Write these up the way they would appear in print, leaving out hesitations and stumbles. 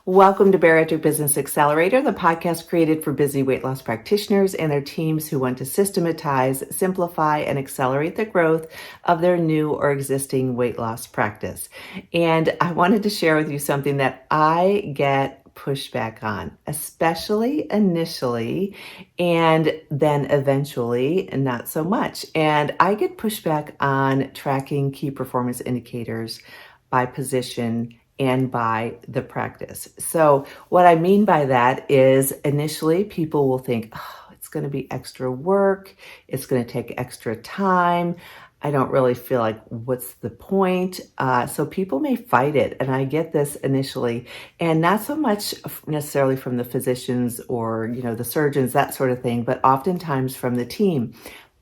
Welcome to Bariatric Business Accelerator, the podcast created for busy weight loss practitioners and their teams who want to systematize, simplify, and accelerate the growth of their new or existing weight loss practice. And I wanted to share with you something that I get pushback on, especially initially, and then eventually not so much. And I get pushback on tracking key performance indicators by position and by the practice. So what I mean by that is initially people will think, oh, it's going to be extra work. It's going to take extra time. I don't really feel like what's the point? So people may fight it. And I get this initially, and not so much necessarily from the physicians or, the surgeons, that sort of thing, but oftentimes from the team.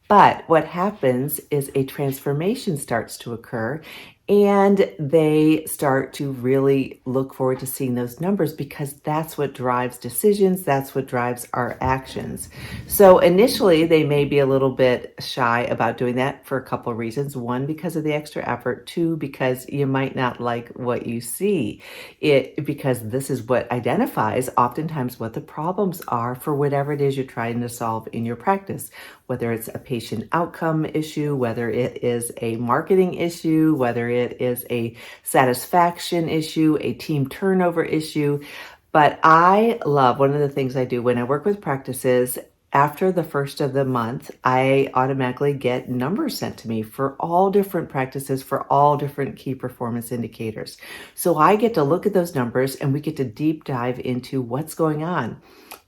But what happens is a transformation starts to occur and they start to really look forward to seeing those numbers because that's what drives decisions. That's what drives our actions. So initially they may be a little bit shy about doing that for a couple of reasons. One, because of the extra effort. Two, because you might not like what you see because this is what identifies oftentimes what the problems are for whatever it is you're trying to solve in your practice, whether it's a patient outcome issue, whether it is a marketing issue, whether it is a satisfaction issue, a team turnover issue. But I love, one of the things I do when I work with practices, after the first of the month, I automatically get numbers sent to me for all different practices, for all different key performance indicators. So I get to look at those numbers and we get to deep dive into what's going on.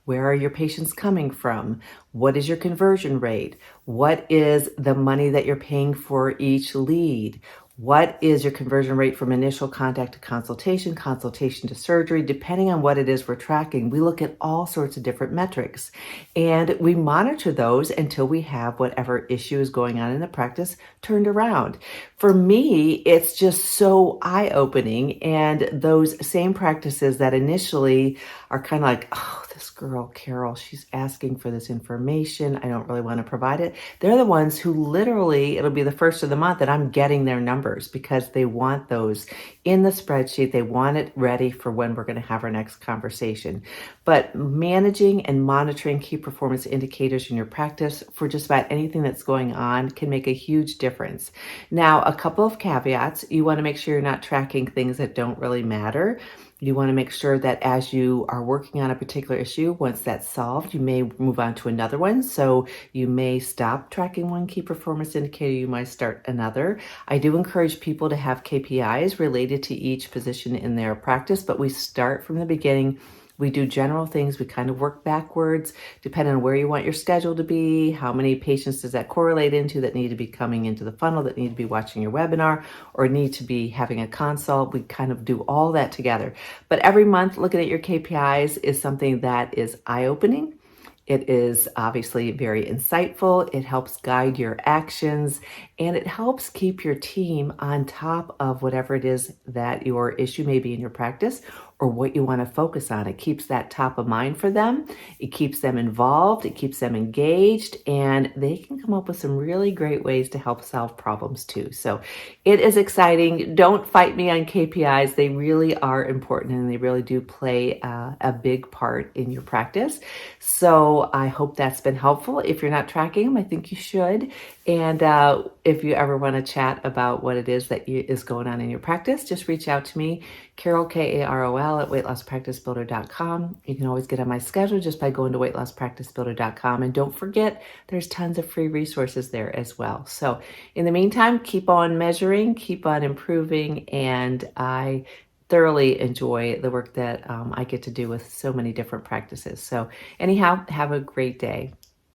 Where are your patients coming from? What is your conversion rate? What is the money that you're paying for each lead? What is your conversion rate from initial contact to consultation, consultation to surgery? Depending on what it is we're tracking, we look at all sorts of different metrics and we monitor those until we have whatever issue is going on in the practice turned around. For me, it's just so eye-opening, and those same practices that initially are kind of like, oh, this girl, Carol, she's asking for this information. I don't really want to provide it. They're the ones who literally, it'll be the first of the month that I'm getting their numbers because they want those in the spreadsheet. They want it ready for when we're going to have our next conversation. But managing and monitoring key performance indicators in your practice for just about anything that's going on can make a huge difference. Now, a couple of caveats. You want to make sure you're not tracking things that don't really matter. You want to make sure that as you are working on a particular issue, once that's solved, you may move on to another one. So you may stop tracking one key performance indicator, you might start another. I do encourage people to have KPIs related to each position in their practice, but we start from the beginning. We do general things. We kind of work backwards, depending on where you want your schedule to be, how many patients does that correlate into that need to be coming into the funnel, that need to be watching your webinar, or need to be having a consult. We kind of do all that together. But every month, looking at your KPIs is something that is eye-opening. It is obviously very insightful. It helps guide your actions, and it helps keep your team on top of whatever it is that your issue may be in your practice or what you want to focus on. It keeps that top of mind for them. It keeps them involved. It keeps them engaged, and they can come up with some really great ways to help solve problems too. So it is exciting. Don't fight me on KPIs. They really are important, and they really do play a big part in your practice. So I hope that's been helpful. If you're not tracking them, I think you should. And if you ever want to chat about what it is that is going on in your practice, just reach out to me, Carol, Karol, at weightlosspracticebuilder.com. You can always get on my schedule just by going to weightlosspracticebuilder.com. And don't forget, there's tons of free resources there as well. So in the meantime, keep on measuring, keep on improving, and I thoroughly enjoy the work that I get to do with so many different practices. So anyhow, have a great day.